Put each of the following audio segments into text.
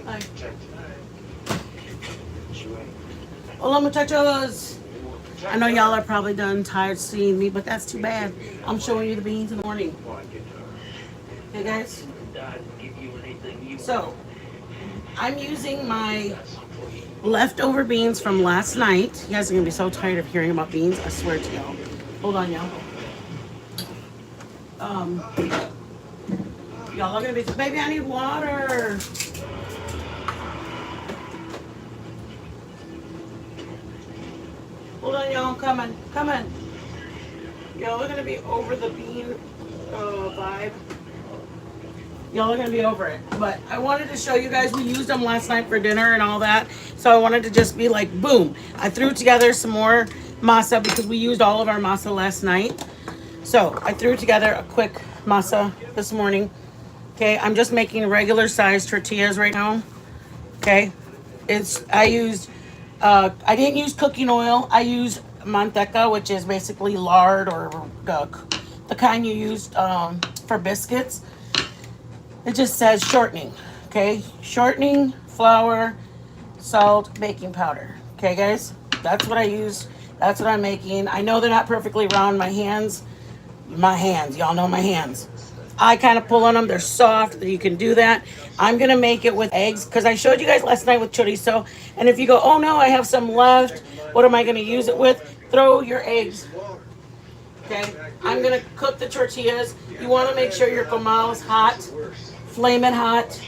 Hi. Hola, muchachos. I know y'all are probably done tired seeing me, but that's too bad. I'm showing you the beans in the morning. Okay, guys? So, I'm using my leftover beans from last night. You guys are going to be so tired of hearing about beans. I swear to y'all. Hold on, y'all. Y'all are going to be, baby, I need water. Hold on, y'all. I'm coming. Coming. Y'all are going to be over the bean vibe. Y'all are going to be over it. But I wanted to show you guys. We used them last night for dinner and all that. So I wanted to just be like, boom. I threw together some more masa because we used all of our masa last night. So I threw together a quick masa this morning. Okay, I'm just making regular size tortillas right now. Okay, I didn't use cooking oil. I used manteca, which is basically lard or the kind you use for biscuits. It just says shortening. Okay, shortening, flour, salt, baking powder. Okay, guys, that's what I use. That's what I'm making. I know they're not perfectly round. My hands, y'all know my hands. I kind of pull on them. They're soft. You can do that. I'm going to make it with eggs because I showed you guys last night with chorizo. And if you go, oh no, I have some left. What am I going to use it with? Throw your eggs. Okay. I'm going to cook the tortillas. You want to make sure your comal is hot, flaming hot.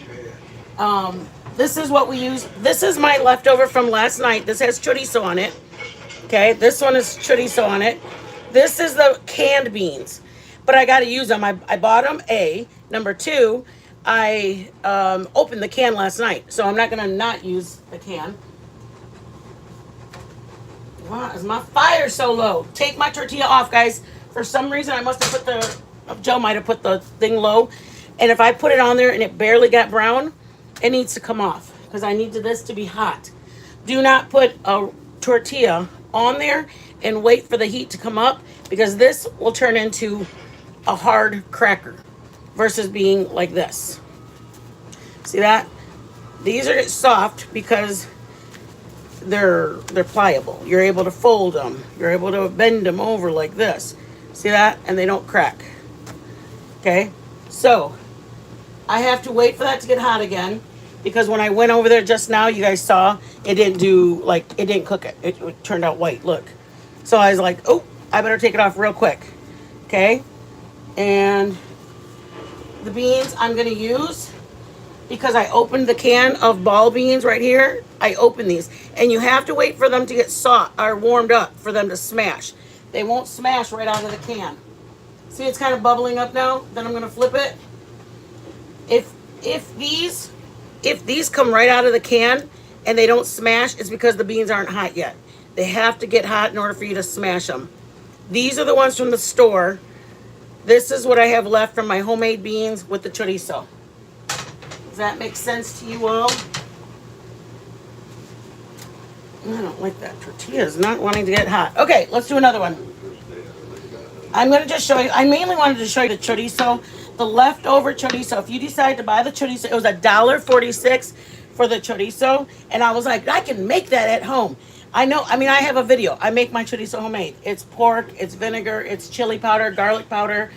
This is what we use. This is my leftover from last night. This has chorizo on it. Okay. This one is chorizo on it. This is the canned beans. But I got to use them. I bought them, A. Number two, I opened the can last night. So I'm not going to not use the can. Why is my fire so low? Take my tortilla off, guys. For some reason, I must have put Joe might have put the thing low. And if I put it on there and it barely got brown, it needs to come off. Because I need this to be hot. Do not put a tortilla on there and wait for the heat to come up. Because this will turn into a hard cracker versus being like this. See that? These are soft because they're pliable. You're able to fold them. You're able to bend them over like this. See that? And they don't crack. Okay? So, I have to wait for that to get hot again because when I went over there just now, you guys saw, it didn't cook it. It turned out white. Look. So I was like, oh, I better take it off real quick. Okay? And the beans I'm going to use, because I opened the can of ball beans right here, I opened these. And you have to wait for them to get soft or warmed up for them to smash. They won't smash right out of the can. See, it's kind of bubbling up now. Then I'm going to flip it. If these come right out of the can and they don't smash, it's because the beans aren't hot yet. They have to get hot in order for you to smash them. These are the ones from the store. This is what I have left from my homemade beans with the chorizo. Does that make sense to you all? I don't like that. Tortilla is not wanting to get hot. Okay, let's do another one. I'm going to just show you. I mainly wanted to show you the chorizo, the leftover chorizo. If you decide to buy the chorizo, it was $1.46 for the chorizo. And I was like, I can make that at home. I know, I have a video. I make my chorizo homemade. It's pork, it's vinegar, it's chili powder, garlic powder,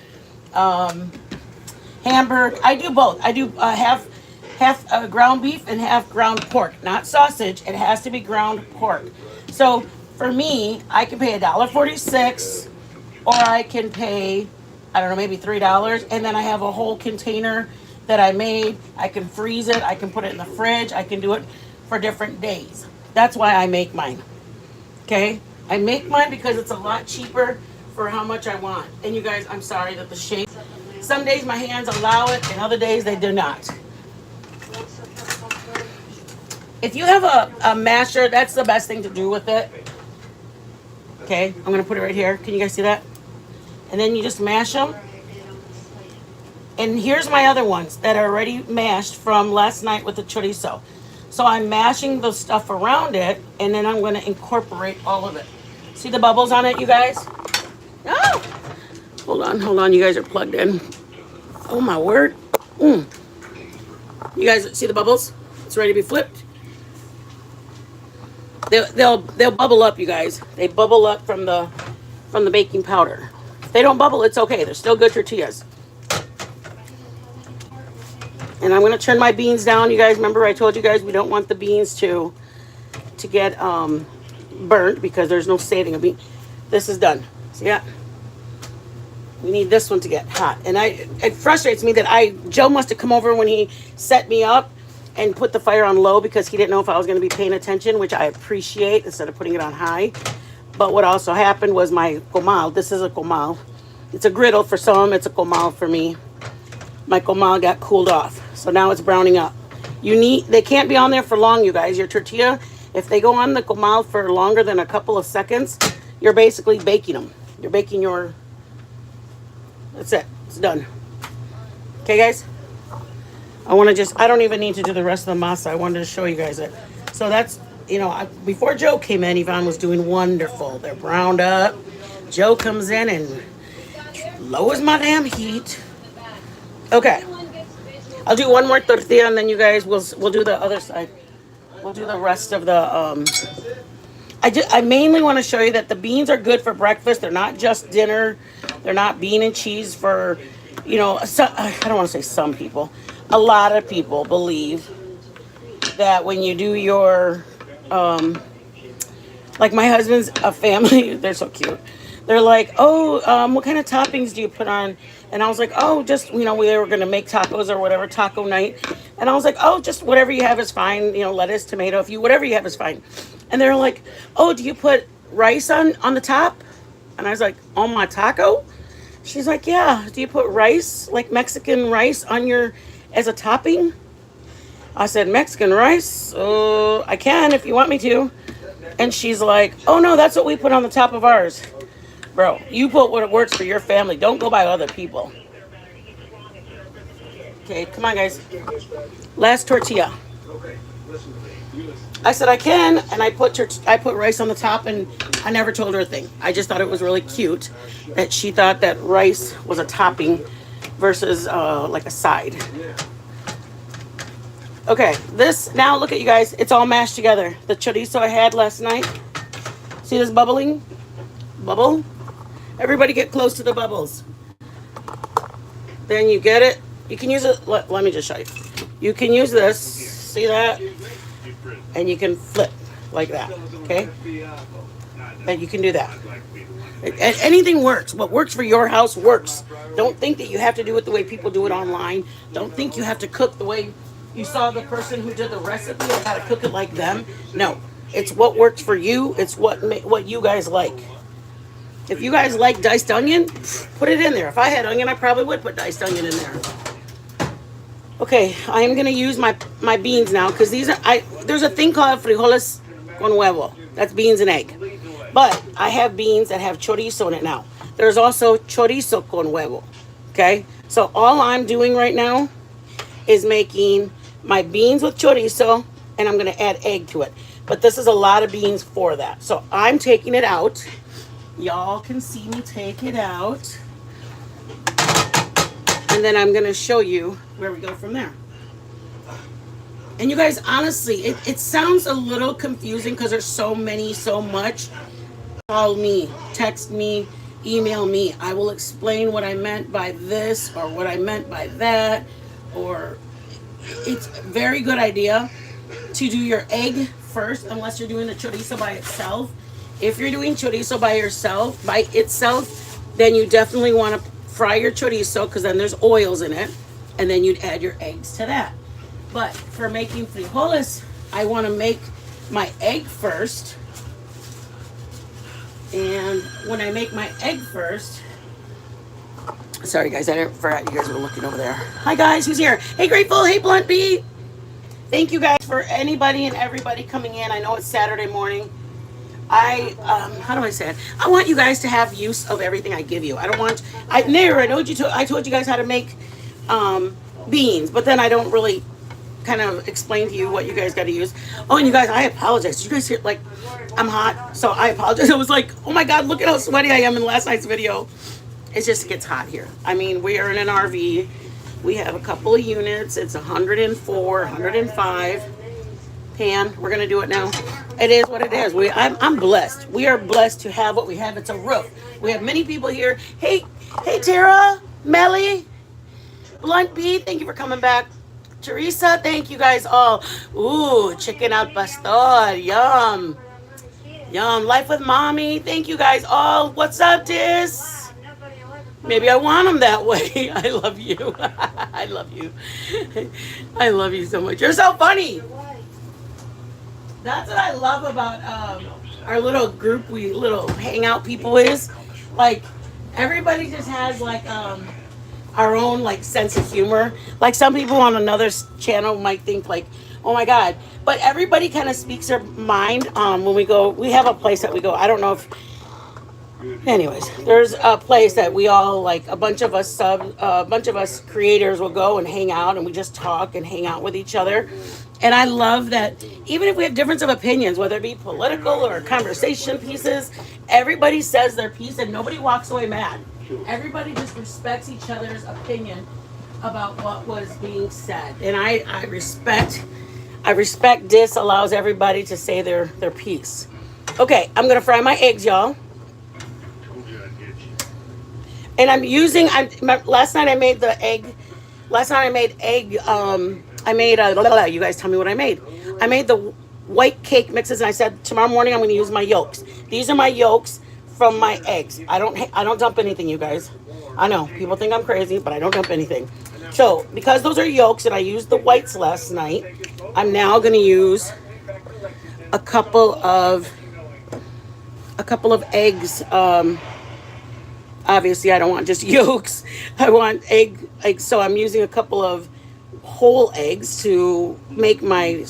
hamburger. I do both. I do half ground beef and half ground pork. Not sausage. It has to be ground pork. So for me, I can pay $1.46 or I can pay, I don't know, maybe $3. And then I have a whole container that I made. I can freeze it. I can put it in the fridge. I can do it for different days. That's why I make mine. Okay? I make mine because it's a lot cheaper for how much I want. And you guys, I'm sorry that the shape. Some days my hands allow it and other days they do not. If you have a masher, that's the best thing to do with it. Okay? I'm going to put it right here. Can you guys see that? And then you just mash them. And here's my other ones that are already mashed from last night with the chorizo. So I'm mashing the stuff around it, and then I'm going to incorporate all of it. See the bubbles on it, you guys? Oh! Hold on. You guys are plugged in. Oh, my word. You guys see the bubbles? It's ready to be flipped. They'll bubble up, you guys. They bubble up from the baking powder. If they don't bubble, it's okay. They're still good tortillas. And I'm gonna turn my beans down. You guys remember I told you guys we don't want the beans to get burnt because there's no saving a bean. This is done. See that? We need this one to get hot. And it frustrates me that Joe must have come over when he set me up and put the fire on low because he didn't know if I was going to be paying attention, which I appreciate, instead of putting it on high. But what also happened was my comal, this is a comal. It's a griddle for some, it's a comal for me. My comal got cooled off, so now it's browning up. They can't be on there for long, you guys. Your tortilla, if they go on the comal for longer than a couple of seconds, you're basically baking them. You're baking your, that's it, it's done. Okay, guys? I don't even need to do the rest of the masa. I wanted to show you guys it. So that's, before Joe came in, Yvonne was doing wonderful. They're browned up. Joe comes in and lowers my damn heat. Okay. I'll do one more tortilla and then you guys, we'll do the other side. We'll do the rest of the, I mainly want to show you that the beans are good for breakfast. They're not just dinner. They're not bean and cheese for, I don't want to say some people. A lot of people believe that when you do your, like my husband's a family, they're so cute. They're like, oh, what kind of toppings do you put on? And I was like, oh, just, we were going to make tacos or whatever, taco night. And I was like, oh, just whatever you have is fine. Lettuce, tomato, whatever you have is fine. And they're like, oh, do you put rice on the top? And I was like, on my taco? She's like, yeah. Do you put rice, like Mexican rice as a topping? I said, Mexican rice? I can if you want me to. And she's like, oh no, that's what we put on the top of ours. Bro, you put what works for your family. Don't go by other people. Okay, come on, guys. Last tortilla. I said I can, and I put rice on the top, and I never told her a thing. I just thought it was really cute that she thought that rice was a topping versus like a side. Okay, now look at you guys. It's all mashed together. The chorizo I had last night. See this bubbling? Bubble? Everybody get close to the bubbles. Then you get it. You can use it. Let me just show you. You can use this. See that? And you can flip like that. Okay? And you can do that. Anything works. What works for your house works. Don't think that you have to do it the way people do it online. Don't think you have to cook the way you saw the person who did the recipe and how to cook it like them. No. It's what works for you. It's what you guys like. If you guys like diced onion, put it in there. If I had onion, I probably would put diced onion in there. Okay, I am going to use my beans now because there's a thing called frijoles con huevo. That's beans and egg. But I have beans that have chorizo in it now. There's also chorizo con huevo. Okay, so all I'm doing right now is making my beans with chorizo, and I'm going to add egg to it. But this is a lot of beans for that. So I'm taking it out. Y'all can see me take it out. And then I'm going to show you where we go from there. And you guys, honestly, it sounds a little confusing because there's so much. Call me, text me, email me. I will explain what I meant by this or what I meant by that. Or it's a very good idea to do your egg first, unless you're doing the chorizo by itself. If you're doing chorizo by itself, then you definitely want to fry your chorizo because then there's oils in it, and then you'd add your eggs to that. But for making frijoles, I want to make my egg first. And when I make my egg first, sorry guys, I forgot you guys were looking over there. Hi guys, who's here? Hey Grateful, hey Blunt Bee. Thank you guys for anybody and everybody coming in. I know it's Saturday morning. How do I say it? I want you guys to have use of everything I give you. I told you guys how to make beans, but then I don't really kind of explain to you what you guys got to use. Oh, and you guys, I apologize. Did you guys hear, like, I'm hot, so I apologize. I was like, oh my God, look at how sweaty I am in last night's video. It's just, it gets hot here. I mean, we are in an RV. We have a couple of units. It's 104, 105. Pan, we're gonna do it now. It is what it is. I'm blessed. We are blessed to have what we have. It's a roof. We have many people here. Hey, Tara, Melly, Blunt B, thank you for coming back. Teresa, thank you guys all. Ooh, chicken al pastor, yum, yum. Life with mommy, thank you guys all. What's up, Dis? Maybe I want them that way. I love you. I love you. I love you so much. You're so funny. That's what I love about our little group, we little hangout people is, like, everybody just has like our own like sense of humor. Like some people on another channel might think like, oh my god, but everybody kind of speaks their mind. When we go, we have a place that we go. I don't know if. Anyways, there's a place that we all like. A bunch of us creators will go and hang out, and we just talk and hang out with each other. And I love that even if we have difference of opinions, whether it be political or conversation pieces, everybody says their piece and nobody walks away mad. Everybody just respects each other's opinion about what was being said. And I respect this allows everybody to say their piece. Okay, I'm gonna fry my eggs, y'all. And last night I made egg. You guys tell me what I made. I made the white cake mixes, and I said tomorrow morning I'm going to use my yolks. These are my yolks from my eggs. I don't dump anything, you guys. I know people think I'm crazy, but I don't dump anything. So because those are yolks, and I used the whites last night, I'm now going to use a couple of eggs. Obviously, I don't want just yolks. I want egg. So I'm using a couple of whole eggs to make my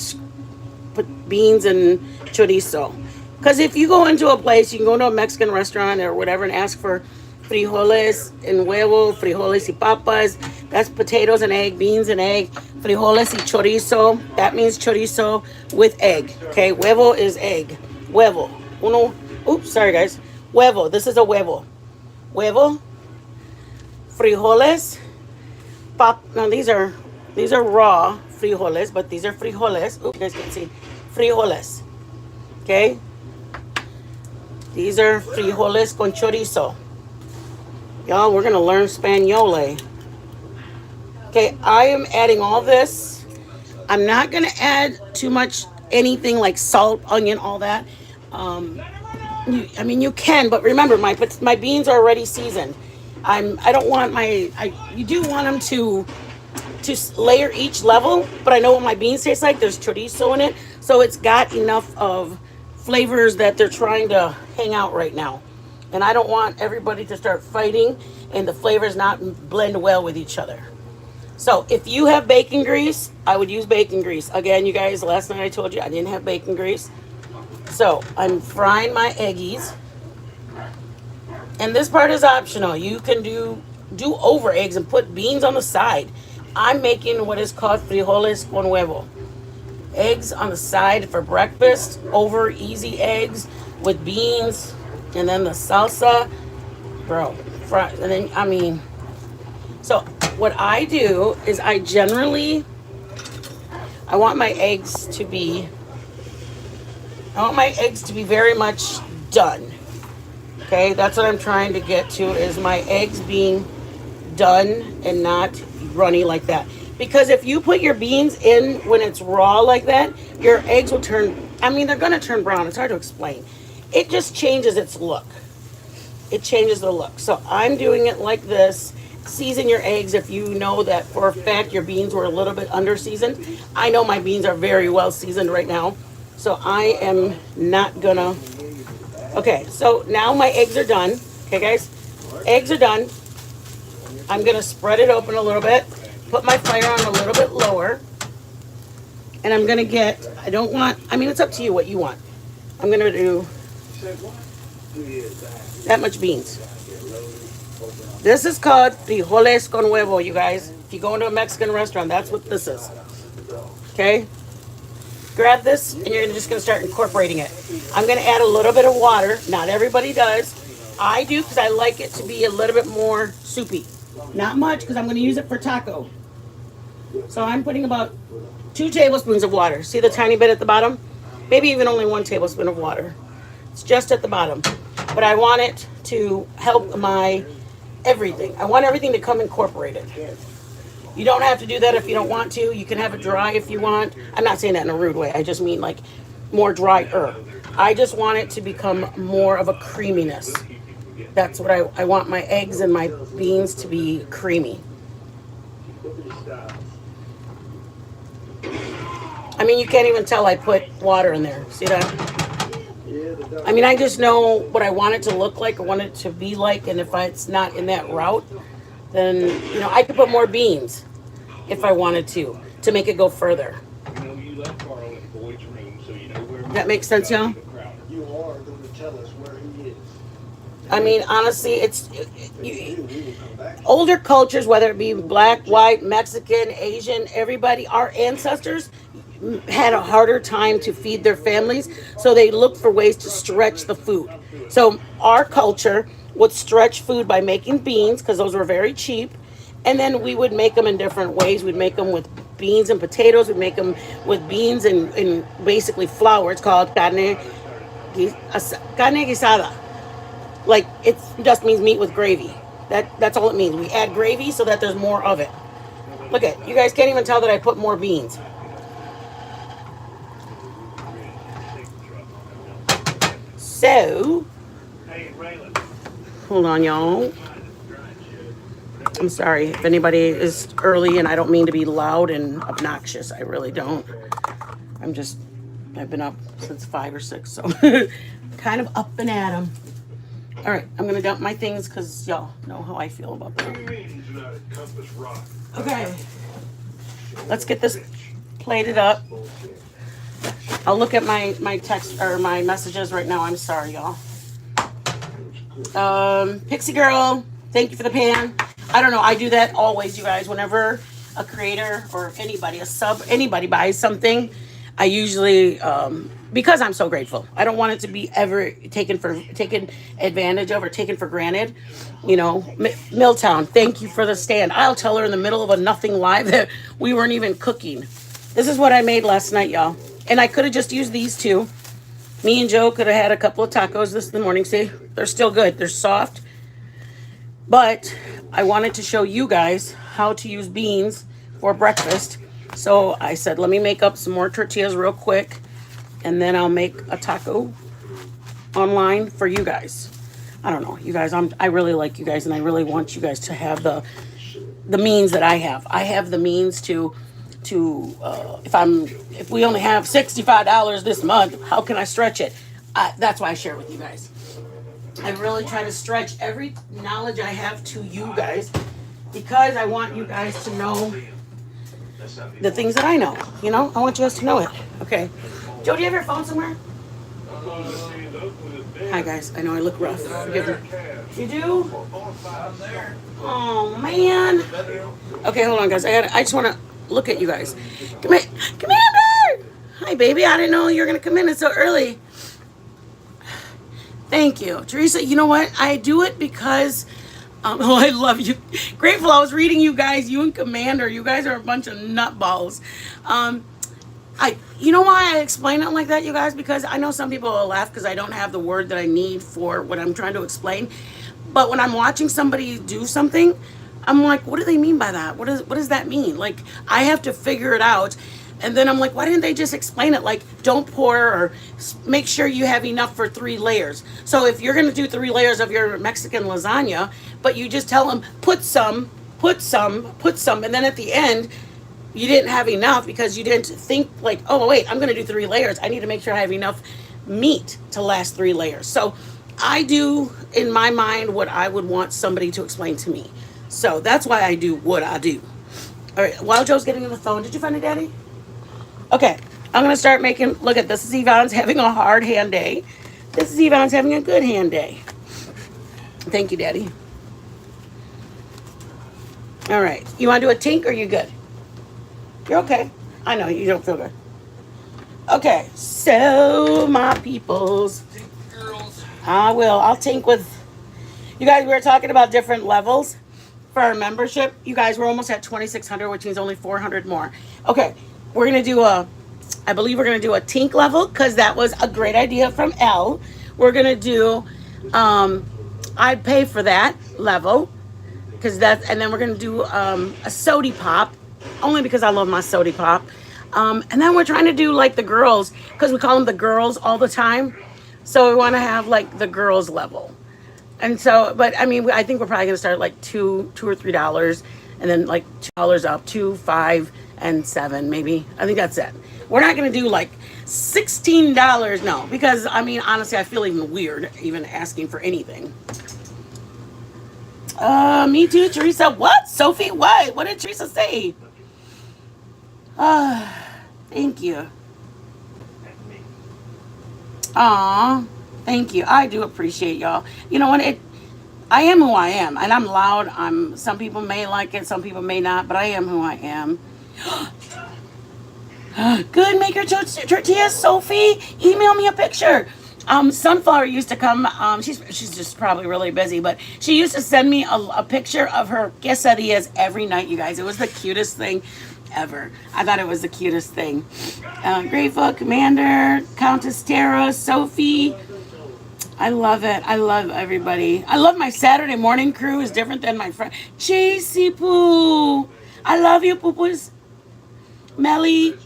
beans and chorizo. Because if you go into a place, you can go to a Mexican restaurant or whatever and ask for frijoles and huevo, frijoles y papas. That's potatoes and egg, beans and egg. Frijoles y chorizo. That means chorizo with egg. Okay, huevo is egg. Huevo. Oops, sorry guys. Huevo. This is a huevo. Huevo. Frijoles. Now these are raw frijoles, but these are frijoles. Oops, you guys can see. Frijoles. Okay? These are frijoles con chorizo. Y'all, we're going to learn Spaniole. Okay, I am adding all this. I'm not going to add too much anything like salt, onion, all that. You can, but remember, my beans are already seasoned. I don't want you do want them to layer each level, but I know what my beans taste like. There's chorizo in it, so it's got enough of flavors that they're trying to hang out right now. And I don't want everybody to start fighting and the flavors not blend well with each other. So if you have bacon grease, I would use bacon grease. Again, you guys, last night I told you I didn't have bacon grease. So I'm frying my eggies. And this part is optional. You can do over eggs and put beans on the side. I'm making what is called frijoles con huevo. Eggs on the side for breakfast, over easy eggs with beans, and then the salsa, bro. And then, so what I do is I want my eggs to be very much done. Okay, that's what I'm trying to get to, is my eggs being done and not runny like that. Because if you put your beans in when it's raw like that, your eggs will turn, they're going to turn brown. It's hard to explain. It just changes its look. It changes the look. So I'm doing it like this. Season your eggs if you know that for a fact your beans were a little bit under seasoned. I know my beans are very well seasoned right now. So I am not gonna. Okay, so now my eggs are done. Okay, guys, eggs are done. I'm gonna spread it open a little bit, put my fire on a little bit lower, and I'm gonna get, it's up to you what you want. I'm gonna do that much beans. This is called frijoles con huevo, you guys. If you go into a Mexican restaurant, that's what this is. Okay? Grab this, and you're just going to start incorporating it. I'm going to add a little bit of water. Not everybody does. I do because I like it to be a little bit more soupy. Not much because I'm going to use it for taco. So I'm putting about 2 tablespoons of water. See the tiny bit at the bottom? Maybe even only 1 tablespoon of water. It's just at the bottom. But I want it to help my everything. I want everything to come incorporated. You don't have to do that if you don't want to. You can have it dry if you want. I'm not saying that in a rude way. I just mean like more drier. I just want it to become more of a creaminess. That's what I want my eggs and my beans to be creamy. I mean, you can't even tell I put water in there. See that? I mean, I just know what I want it to look like, or want it to be like, and if it's not in that route, then, you know, I could put more beans if I wanted to make it go further. That makes sense, y'all? You are going to tell us where he is. I mean, honestly, older cultures, whether it be black, white, Mexican, Asian, everybody, our ancestors had a harder time to feed their families, so they looked for ways to stretch the food. So our culture would stretch food by making beans, because those were very cheap, and then we would make them in different ways. We'd make them with beans and potatoes. We'd make them with beans and basically flour. It's called carne guisada. Like, it just means meat with gravy. That's all it means. We add gravy so that there's more of it. Look at, you guys can't even tell that I put more beans. So, hold on, y'all. I'm sorry if anybody is early, and I don't mean to be loud and obnoxious. I really don't. I've been up since 5 or 6, so kind of up and at 'em. All right, I'm gonna dump my things because y'all know how I feel about that. Okay, let's get this plated up. I'll look at my text or my messages right now. I'm sorry, y'all. Pixie Girl, thank you for the pan. I don't know. I do that always, you guys. Whenever a creator or anybody, a sub, anybody buys something, I usually, because I'm so grateful. I don't want it to be ever taken advantage of or taken for granted. You know, Milltown, thank you for the stand. I'll tell her in the middle of a nothing live that we weren't even cooking. This is what I made last night, y'all. And I could have just used these two. Me and Joe could have had a couple of tacos this morning. See, they're still good. They're soft. But I wanted to show you guys how to use beans for breakfast. So I said, let me make up some more tortillas real quick, and then I'll make a taco online for you guys. I don't know, you guys, I really like you guys, and I really want you guys to have the means that I have. I have the means to if we only have $65 this month, how can I stretch it? That's why I share with you guys. I really try to stretch every knowledge I have to you guys, because I want you guys to know the things that I know. You know, I want you guys to know it. Okay. Joe, do you have your phone somewhere? Hi, guys. I know I look rough. Forgive me. You do? Oh, man. Okay, hold on, guys. I just want to look at you guys. Come here. Come here, bird. Hi, baby. I didn't know you were going to come in so early. Thank you. Teresa, you know what? I do it because... oh, I love you. Grateful. I was reading you guys. You and Commander. You guys are a bunch of nutballs. You know why I explain it like that, you guys? Because I know some people will laugh because I don't have the word that I need for what I'm trying to explain. But when I'm watching somebody do something, I'm like, what do they mean by that? What does that mean? Like, I have to figure it out. And then I'm like, why didn't they just explain it? Like, don't pour, or make sure you have enough for 3 layers. So if you're going to do 3 layers of your Mexican lasagna, but you just tell them, put some. And then at the end, you didn't have enough because you didn't think like, oh, wait, I'm going to do 3 layers. I need to make sure I have enough meat to last 3 layers. So I do, in my mind, what I would want somebody to explain to me. So that's why I do what I do. All right, while Joe's getting on the phone, did you find it, Daddy? Okay, I'm going to start making, look at this is Yvonne's having a hard hand day. This is Yvonne's having a good hand day. Thank you, Daddy. All right, you want to do a tink or you good? You're okay. I know, you don't feel good. Okay, so my peoples. I'll tink with, you guys, we were talking about different levels for our membership. You guys, we're almost at 2,600, which means only 400 more. Okay, we're gonna do I believe we're gonna do a Tink level because that was a great idea from Elle. We're gonna do, I'd pay for that level because that's, and then we're gonna do a Sody Pop, only because I love my Sody Pop. And then we're trying to do like the girls because we call them the girls all the time. So we want to have like the girls level. And so, but I mean, I think we're probably gonna start at like $2 or $3, and then like $2 up, 2, 5, and 7, maybe. I think that's it. We're not gonna do like $16, no, because I mean, honestly, I feel even weird even asking for anything. Me too, Teresa. What? Sophie? What? What did Teresa say? Thank you. Aw, thank you. I do appreciate y'all. You know what? I am who I am, and I'm loud. Some people may like it, some people may not, but I am who I am. Good, make your tortillas, Sophie. Email me a picture. Sunflower used to come. She's just probably really busy, but she used to send me a picture of her quesadillas every night. You guys, it was the cutest thing ever. I thought it was the cutest thing. Grateful, Commander, Countess Tara, Sophie. I love it. I love everybody. I love my Saturday morning crew is different than my friend. JC Poo. I love you, Poo-Poos. Melly.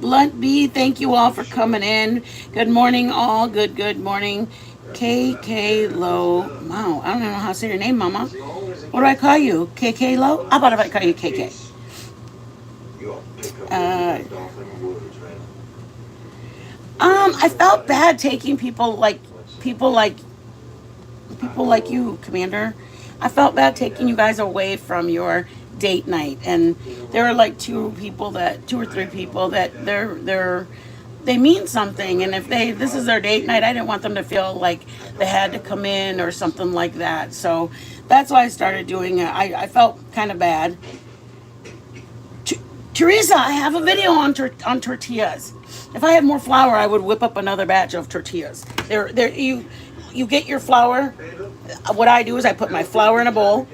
Blunt B, thank you all for coming in. Good morning, all. Good morning. KK Low. Wow, I don't know how to say your name, Mama. What do I call you? KK Low? How about if I call you KK? I felt bad taking people like you, Commander. I felt bad taking you guys away from your date night, and there were like 2 or 3 people that they mean something, and if this is their date night, I didn't want them to feel like they had to come in or something like that. So that's why I started doing it. I felt kind of bad. Teresa, I have a video on tortillas. If I had more flour, I would whip up another batch of tortillas. You get your flour. What I do is I put my flour in a bowl.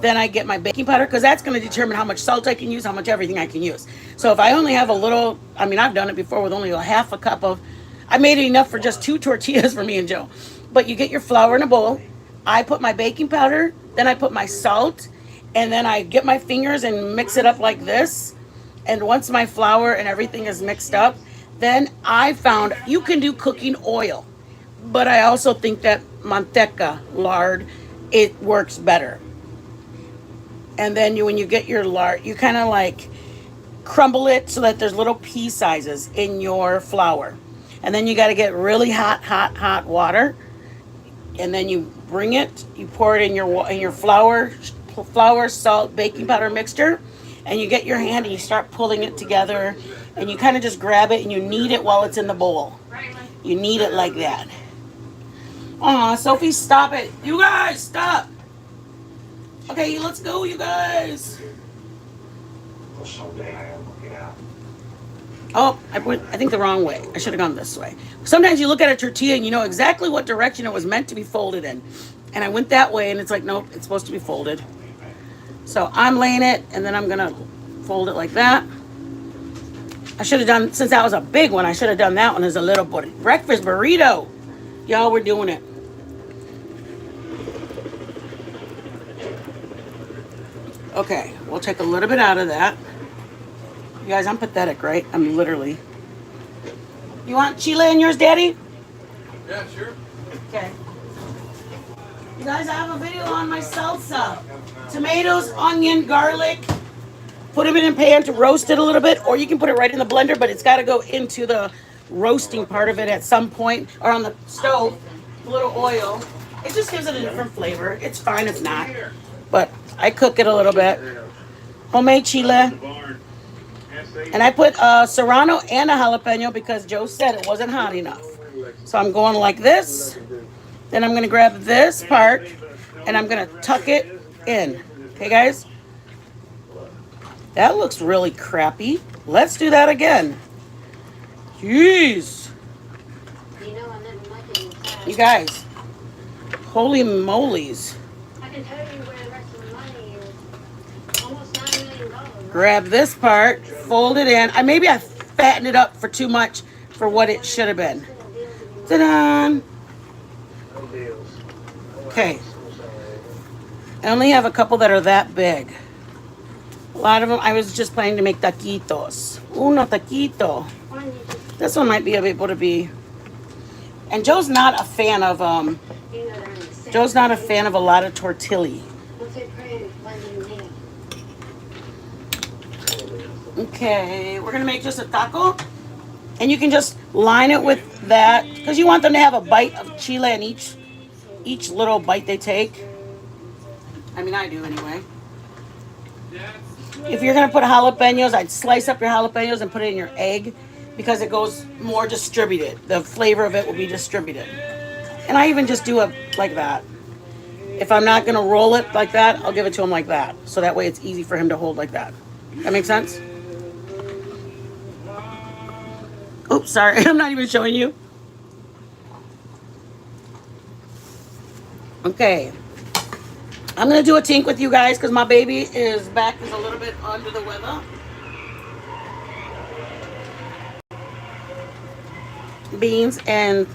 Then I get my baking powder, because that's going to determine how much salt I can use, how much everything I can use. So if I only have a little, I mean, I've done it before with only a half a cup of, I made it enough for just 2 tortillas for me and Joe. But you get your flour in a bowl. I put my baking powder, then I put my salt, and then I get my fingers and mix it up like this. And once my flour and everything is mixed up, then I found you can do cooking oil. But I also think that manteca, lard, it works better. And then when you get your lard, you kind of like crumble it so that there's little pea sizes in your flour. And then you got to get really hot water. And then you bring it, you pour it in your flour, salt, baking powder mixture. And you get your hand and you start pulling it together. And you kind of just grab it and you knead it while it's in the bowl. You knead it like that. Aw, Sophie, stop it. You guys, stop. Okay, let's go, you guys. Oh, I think the wrong way. I should have gone this way. Sometimes you look at a tortilla and you know exactly what direction it was meant to be folded in. And I went that way and it's like, nope, it's supposed to be folded. So I'm laying it and then I'm going to fold it like that. I should have done, since that was a big one, I should have done that one as a little breakfast burrito. Y'all, we're doing it. Okay, we'll take a little bit out of that. You guys, I'm pathetic, right? I'm literally. You want chile in yours, Daddy? Yeah, sure. Okay. You guys, I have a video on my salsa. Tomatoes, onion, garlic. Put them in a pan to roast it a little bit, or you can put it right in the blender, but it's got to go into the roasting part of it at some point, or on the stove. A little oil. It just gives it a different flavor. It's fine if not, but I cook it a little bit. Homemade chile. And I put serrano and a jalapeno because Joe said it wasn't hot enough. So I'm going like this. Then I'm going to grab this part and I'm going to tuck it in. Okay, guys? That looks really crappy. Let's do that again. Jeez. You guys. Holy molies. I can tell you Grab this part, fold it in. Maybe I fattened it up for too much for what it should have been. Ta-da! No deals. Okay. I only have a couple that are that big. A lot of them, I was just planning to make taquitos. Uno taquito. This one might be able to be. And Joe's not a fan of a lot of tortilli. Okay, we're gonna make just a taco, and you can just line it with that because you want them to have a bite of chile in each little bite they take. I mean, I do anyway. If you're gonna put jalapenos, I'd slice up your jalapenos and put it in your egg because it goes more distributed. The flavor of it will be distributed. And I even just do it like that. If I'm not gonna roll it like that, I'll give it to him like that. So that way it's easy for him to hold like that. That makes sense? Oops, sorry, I'm not even showing you. Okay. I'm gonna do a tink with you guys because my baby's back is a little bit under the weather. Beans and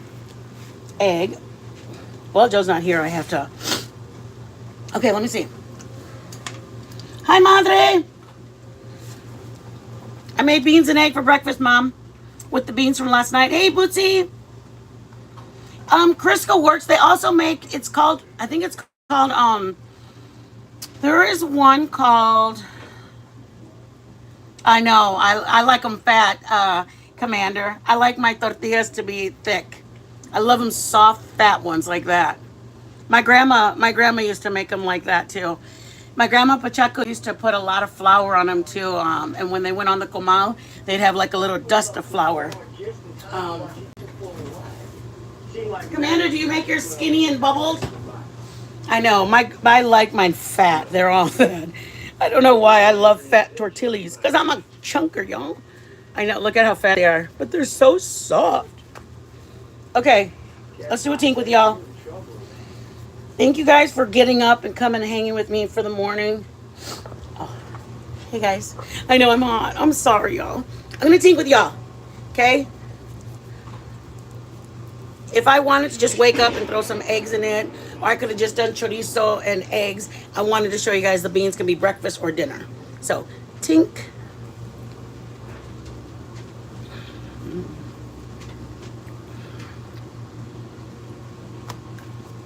egg. Well, Joe's not here. I have to. Okay, let me see. Hi, Madre. I made beans and egg for breakfast, Mom, with the beans from last night. Hey, Bootsy. Crisco works. They also make. It's called. I think it's called. There is one called. I know. I like them fat, Commander. I like my tortillas to be thick. I love them soft, fat ones like that. My grandma used to make them like that too. My grandma Pacheco used to put a lot of flour on them too. And when they went on the comal, they'd have like a little dust of flour. Commander, do you make yours skinny and bubbled? I know. I like mine fat. They're all fat. I don't know why I love fat tortillas. Because I'm a chunker, y'all. I know. Look at how fat they are. But they're so soft. Okay. Let's do a tink with y'all. Thank you guys for getting up and coming and hanging with me for the morning. Oh. Hey, guys. I know I'm hot. I'm sorry, y'all. I'm going to tink with y'all. Okay? If I wanted to just wake up and throw some eggs in it, or I could have just done chorizo and eggs, I wanted to show you guys the beans can be breakfast or dinner. So, tink.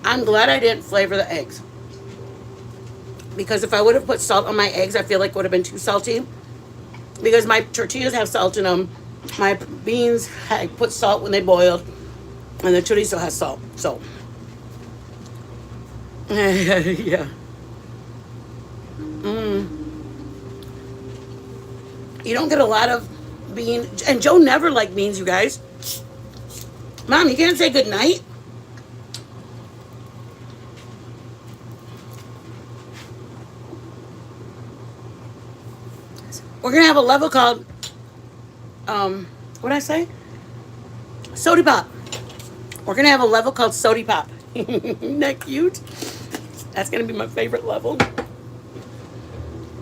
I'm glad I didn't flavor the eggs. Because if I would have put salt on my eggs, I feel like it would have been too salty. Because my tortillas have salt in them. My beans, I put salt when they boiled. And the chorizo has salt. So, yeah. You don't get a lot of beans. And Joe never liked beans, you guys. Mom, you can't say good night. We're going to have a level called, what did I say? Sody Pop. We're going to have a level called Sody Pop. Isn't that cute? That's going to be my favorite level.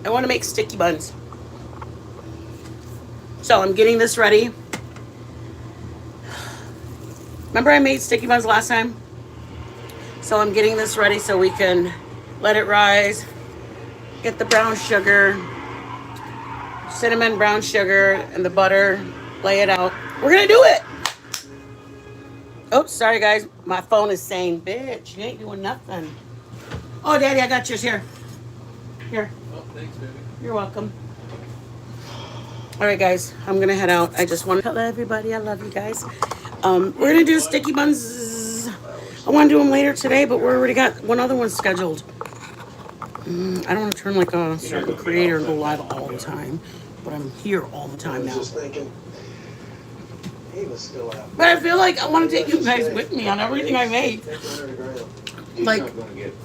I want to make sticky buns. So I'm getting this ready. Remember I made sticky buns last time? So I'm getting this ready so we can let it rise. Get the brown sugar. Cinnamon, brown sugar, and the butter. Lay it out. We're going to do it. Oops, sorry guys. My phone is saying, bitch, you ain't doing nothing. Oh, Daddy, I got yours here. Here. Oh, thanks, baby. You're welcome. All right, guys, I'm going to head out. I just want to tell everybody I love you guys. We're going to do sticky buns. I want to do them later today, but we already got one other one scheduled. I don't want to turn like a certain creator and go live all the time, but I'm here all the time now. Just thinking, he was still out. But I feel like I want to take you guys with me on everything I make. Like,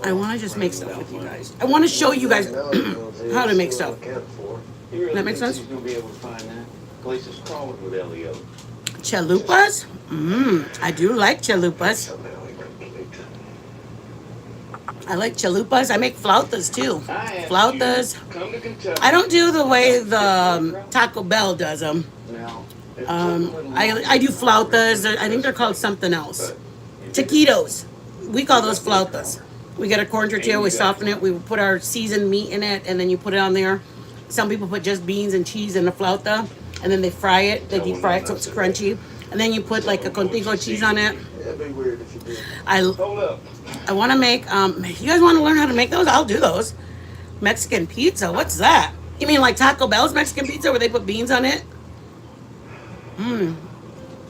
I want to just make stuff with you guys. I want to show you guys how to make stuff. That makes sense? He's gonna be able to find that. Place is crawling with Elio. Chalupas? I do like chalupas. I like chalupas. I make flautas too. I asked Flautas. you, come to Kentucky. I don't do the way the Taco Bell does them. Now, it took a little I do flautas. I think they're called something else. Taquitos. We call those flautas. We get a corn tortilla, we soften it, we put our seasoned meat in it, and then you put it on there. Some people put just beans and cheese in the flauta, and then they fry it. They deep fry it so it's crunchy. And then you put like a contigo cheese on it. It'd be weird if you did. Hold up. I want to make, you guys want to learn how to make those? I'll do those. Mexican pizza, what's that? You mean like Taco Bell's Mexican pizza where they put beans on it?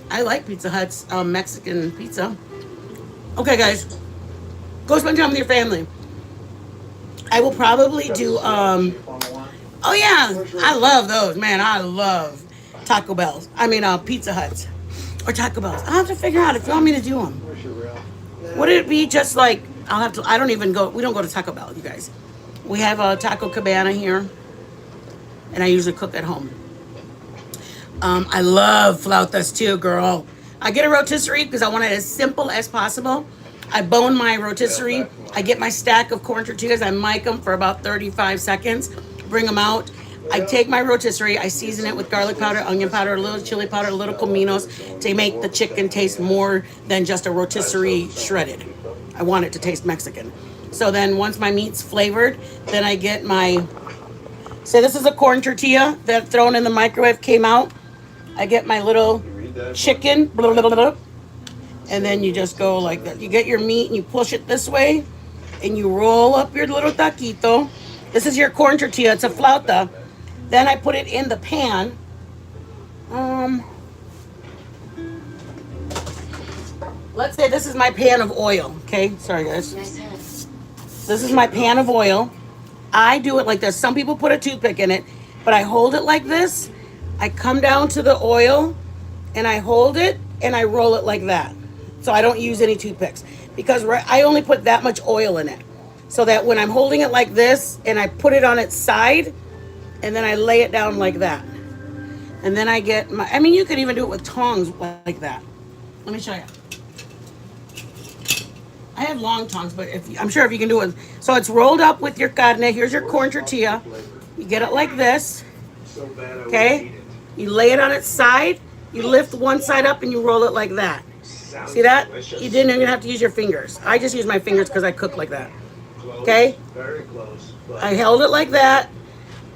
I like Pizza Hut's Mexican pizza. Okay, guys, go spend time with your family. I will probably do, On the one. oh yeah, I love those, man. I love Taco Bell's. I mean, Pizza Hut's or Taco Bell's. I'll have to figure out if you want me to do them. Where's your rail? Would it be just like I'll have to? I don't even go. We don't go to Taco Bell, you guys. We have a Taco Cabana here, and I usually cook at home. I love flautas too, girl. I get a rotisserie because I want it as simple as possible. I bone my rotisserie. I get my stack of corn tortillas. I mic them for about 35 seconds. Bring them out. I take my rotisserie. I season it with garlic powder, onion powder, a little chili powder, a little cominos to make the chicken taste more than just a rotisserie shredded. I want it to taste Mexican. So then once my meat's flavored, then I get my, say this is a corn tortilla that thrown in the microwave came out. I get my little chicken, blah, blah, blah, blah, and then you just go like that. You get your meat and you push it this way and you roll up your little taquito. This is your corn tortilla, it's a flauta. Then I put it in the pan. Let's say this is my pan of oil, okay? Sorry guys. This is my pan of oil. I do it like this. Some people put a toothpick in it, but I hold it like this. I come down to the oil and I hold it and I roll it like that. So I don't use any toothpicks because I only put that much oil in it. So that when I'm holding it like this and I put it on its side and then I lay it down like that. And then I get my, I mean, you could even do it with tongs like that. Let me show you. I have long tongs, but I'm sure if you can do it. So it's rolled up with your carne. Here's your corn tortilla. You get it like this. So bad I wouldn't Okay? eat it. You lay it on its side, you lift one side up and you roll it like that. Sounds See that? delicious. You didn't even have to use your fingers. I just use my fingers because I cook like that. Close, Okay? Very close. But I held it like that.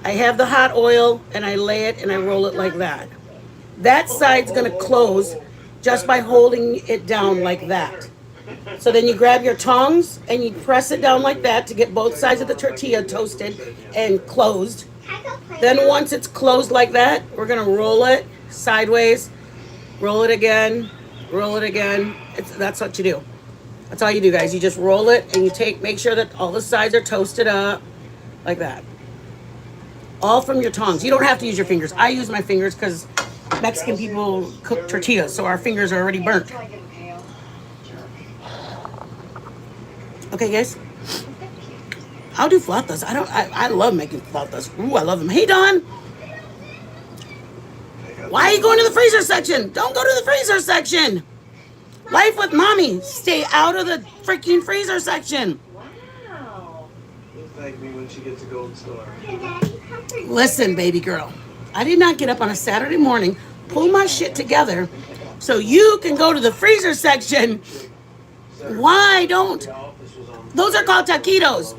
I have the hot oil and I lay it and I roll it like that. That side's gonna close just by holding it down like that. So then you grab your tongs and you press it down like that to get both sides of the tortilla toasted and closed. Then once it's closed like that, we're gonna roll it sideways, roll it again, roll it again. That's what you do. That's all you do, guys. You just roll it and you make sure that all the sides are toasted up like that. All from your tongs. You don't have to use your fingers. I use my fingers because Mexican people cook tortillas, so our fingers are already burnt. Okay, guys. I'll do flautas. I love making flautas. Ooh, I love them. Hey, Don. Why are you going to the freezer section? Don't go to the freezer section. Life with mommy. Stay out of the freaking freezer section. you'll thank me when she gets a gold star. Listen, baby girl. I did not get up on a Saturday morning, pull my shit together, so you can go to the freezer section. Why don't? The office was on. Those are called taquitos.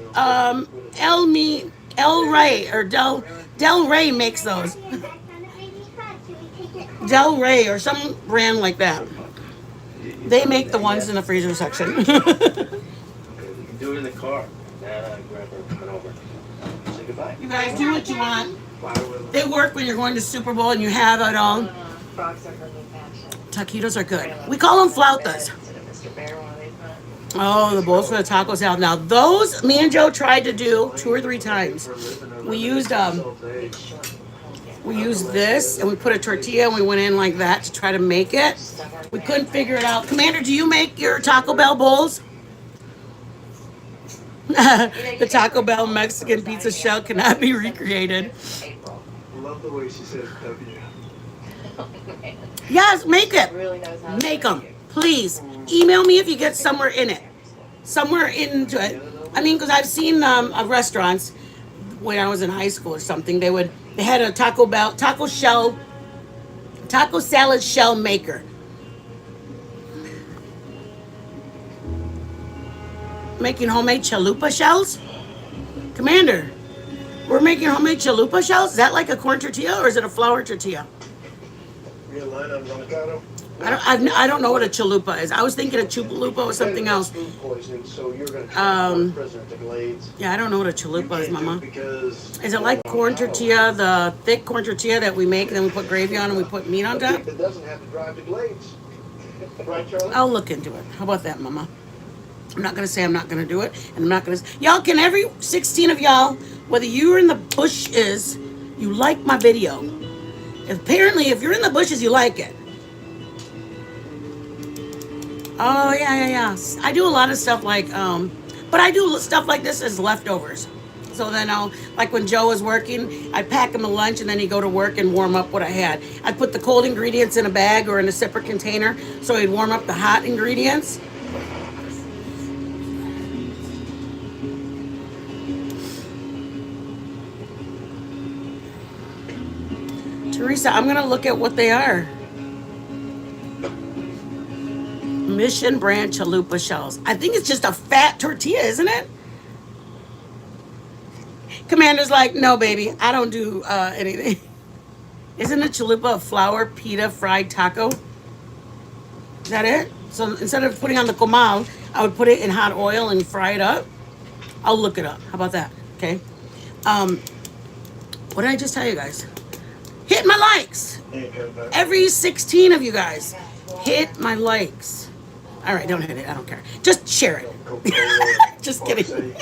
El Rey or Del Rey makes those. Del Rey or some brand like that. They make the ones in the freezer section. Okay, we can do it in the car. Grandpa coming over. Say goodbye. You guys do what you want. Fly with They work when you're going to Super Bowl and you have it all. Frogs are from the fashion. Taquitos are good. We call them flautas. Mr. Bear, one of these nuts. Oh, the bowls for the taco salad. Now those me and Joe tried to do 2 or 3 times. We used this and we put a tortilla and we went in like that to try to make it. We couldn't figure it out. Commander, do you make your Taco Bell bowls? The Taco Bell Mexican pizza shell cannot be recreated. April. I love the way she says W. Yes, make it. Really knows how to Make them. Please. Email me if you get somewhere in it. Somewhere into it. I mean, because I've seen restaurants when I was in high school or something. They had a taco salad shell maker. Making homemade chalupa shells? Commander, we're making homemade chalupa shells? Is that like a corn tortilla or is it a flour tortilla? Real line on avocado. I don't know what a chalupa is. I was thinking a chupalupa was something else. Food poisoning, so you're going Um, to President to Glades. Yeah, I don't know what a chalupa is, Mama. Because Is it like corn tortilla, the thick corn tortilla that we make and then we put gravy on and we put meat on top? It doesn't have to drive to Glades. Right, Charlie? I'll look into it. How about that, Mama? I'm not gonna say I'm not gonna do it, and I'm not gonna. Y'all, can every 16 of y'all, whether you're in the bushes, you like my video? Apparently, if you're in the bushes, you like it. Oh yeah. I do a lot of stuff like, but I do stuff like this as leftovers. So then like when Joe was working, I'd pack him a lunch and then he'd go to work and warm up what I had. I'd put the cold ingredients in a bag or in a separate container so he'd warm up the hot ingredients. Teresa, I'm gonna look at what they are. Mission brand chalupa shells. I think it's just a fat tortilla, isn't it? Commander's like, no, baby, I don't do anything. Isn't a chalupa a flour pita fried taco? Is that it? So instead of putting on the comal, I would put it in hot oil and fry it up. I'll look it up. How about that? Okay. What did I just tell you guys? Hit my likes. Every 16 of you guys, hit my likes. All right, don't hit it. I don't care. Just share it. Just kidding.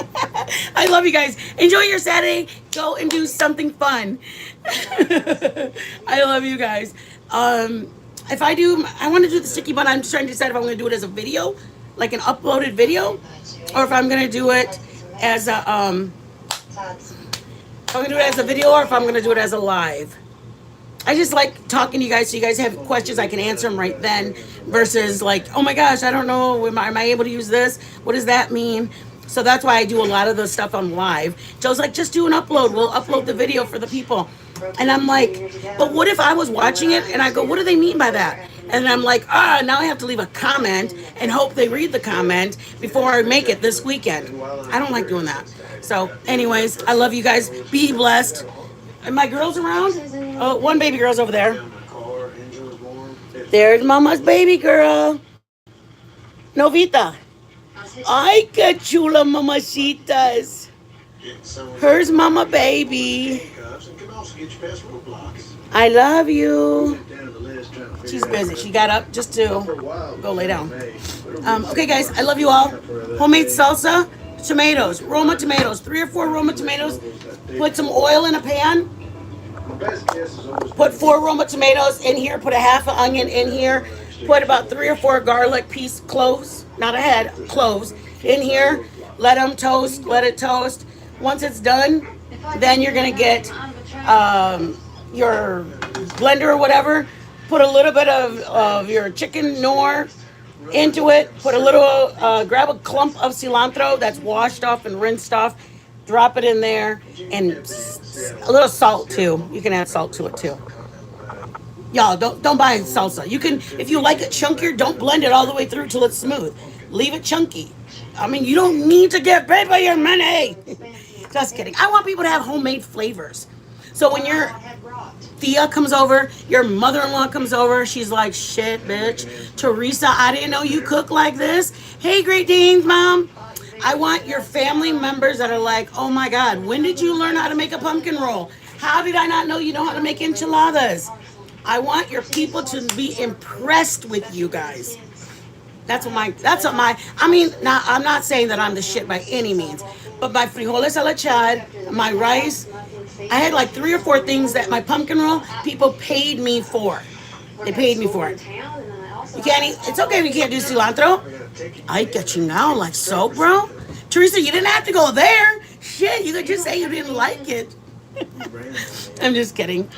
I love you guys. Enjoy your Saturday. Go and do something fun. I love you guys. If I want to do the sticky bun. I'm just trying to decide if I'm going to do it as a video, like an uploaded video, or if I'm going to do it as a if I'm going to do it as a video or if I'm going to do it as a live. I just like talking to you guys so you guys have questions, I can answer them right then versus like, oh my gosh, I don't know, am I able to use this? What does that mean? So that's why I do a lot of the stuff on live. Joe's like, just do an upload. We'll upload the video for the people. And I'm like, but what if I was watching it and I go, what do they mean by that? And I'm like, now I have to leave a comment and hope they read the comment before I make it this weekend. I don't like doing that. So anyways, I love you guys. Be blessed. Are my girls around? Oh, one baby girl's over there. There's Mama's baby girl. Novita. Ay, que chula mamacitas. Here's Mama baby. I love you. She's busy. She got up just to go lay down. Okay, guys, I love you all. Homemade salsa, tomatoes, Roma tomatoes, 3 or 4 Roma tomatoes. Put some oil in a pan. Put 4 Roma tomatoes in here. Put a half an onion in here. Put about 3 or 4 garlic cloves, not a head, cloves in here. Let them toast. Let it toast. Once it's done, then you're gonna get your blender or whatever. Put a little bit of your chicken Knorr into it. Put a little, grab a clump of cilantro that's washed off and rinsed off. Drop it in there, and a little salt too. You can add salt to it too. Y'all, don't buy salsa. You can, if you like it chunkier, don't blend it all the way through till it's smooth. Leave it chunky. I mean, you don't need to get paid by your money. Just kidding. I want people to have homemade flavors. So when your Thea comes over, your mother-in-law comes over, she's like, shit, bitch. Teresa, I didn't know you cook like this. Hey, Great Danes, Mom. I want your family members that are like, oh my God, when did you learn how to make a pumpkin roll? How did I not know you know how to make enchiladas? I want your people to be impressed with you guys. I mean, now I'm not saying that I'm the shit by any means, but my frijoles a la chad, my rice, I had like 3 or 4 things that my pumpkin roll, people paid me for. They paid me for it. You can't eat, it's okay if you can't do cilantro. I get you now, like so, bro. Teresa, you didn't have to go there. Shit, you could just say you didn't like it. I'm just kidding.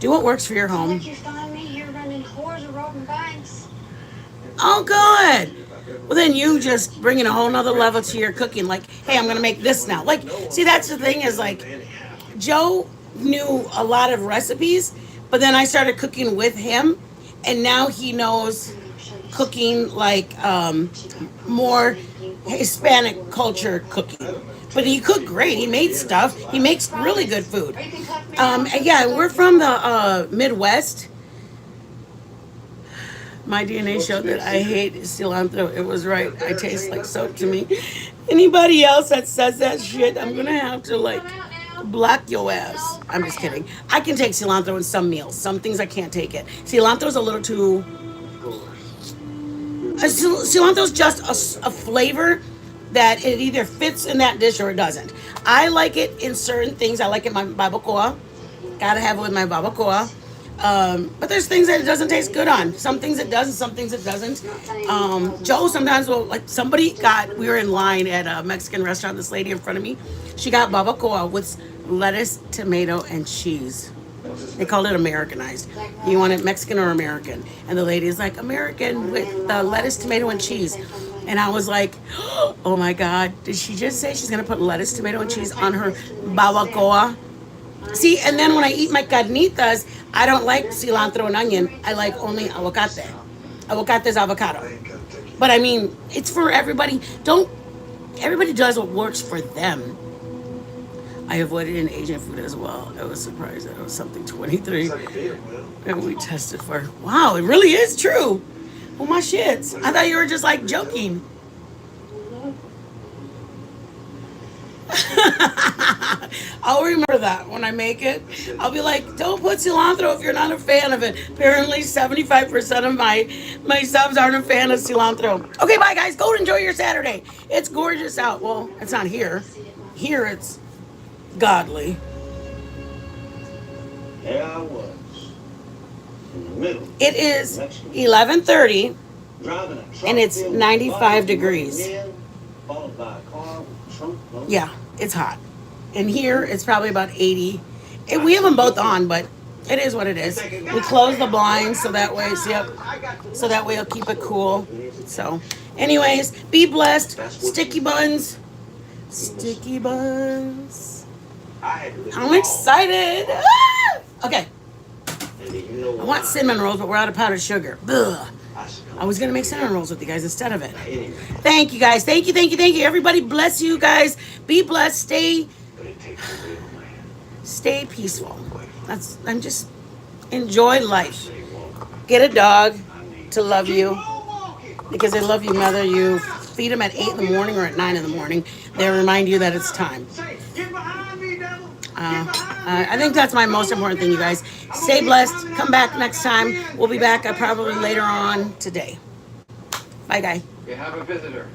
Do what works for your home. You find me here running whores or robbing banks. Oh, good. Well, then you just bring in a whole nother level to your cooking. Like, hey, I'm gonna make this now. Like, see, that's the thing is like, Joe knew a lot of recipes, but then I started cooking with him, and now he knows cooking like more Hispanic culture cooking. But he cooked great. He made stuff. He makes really good food. And yeah, we're from the Midwest. My DNA showed that I hate cilantro. It was right. I taste like soap to me. Anybody else that says that shit, I'm gonna have to like block your ass. I'm just kidding. I can take cilantro in some meals. Some things I can't take it. Cilantro's a little too. Cilantro's just a flavor that it either fits in that dish or it doesn't. I like it in certain things. I like it in my barbacoa. Gotta have it with my barbacoa. But there's things that it doesn't taste good on. Some things it does and some things it doesn't. Joe sometimes will, like, we were in line at a Mexican restaurant, this lady in front of me, she got barbacoa with lettuce, tomato, and cheese. They called it Americanized. You want it Mexican or American? And the lady is like, American with lettuce, tomato, and cheese. And I was like, oh my God, did she just say she's gonna put lettuce, tomato, and cheese on her barbacoa? See, and then when I eat my carnitas, I don't like cilantro and onion. I like only aguacate. Aguacate is avocado. But I mean, it's for everybody. Everybody does what works for them. I avoided an Asian food as well. I was surprised that it was something 23. And we tested for. Wow, it really is true. Oh my shits. I thought you were just like joking. I'll remember that when I make it. I'll be like, don't put cilantro if you're not a fan of it. Apparently 75% of my subs aren't a fan of cilantro. Okay, bye guys. Go enjoy your Saturday. It's gorgeous out. Well, it's not here. Here it's godly. There I was, in the middle. It is 11:30 Driving a truck and it's filled with 95 buckets, degrees. men, followed by a car with a trunk load. Yeah, it's hot. And here it's probably about 80. We have them both on, but it is what it is. We close the blinds so that way, so that way it'll keep it cool. So, anyways, be blessed. Sticky buns. Sticky buns. I'm excited. Ah! Okay. I want cinnamon rolls, but we're out of powdered sugar. Ugh. I was going to make cinnamon rolls with you guys instead of it. Thank you, guys. Thank you, thank you, thank you. Everybody bless you guys. Be blessed. Stay peaceful. I'm just enjoy life. Get a dog to love you because they love you whether you feed them at 8 in the morning or at 9 in the morning. They remind you that it's time. I think that's my most important thing, you guys. Stay blessed. Come back next time. We'll be back probably later on today. Bye, guy. We have a visitor.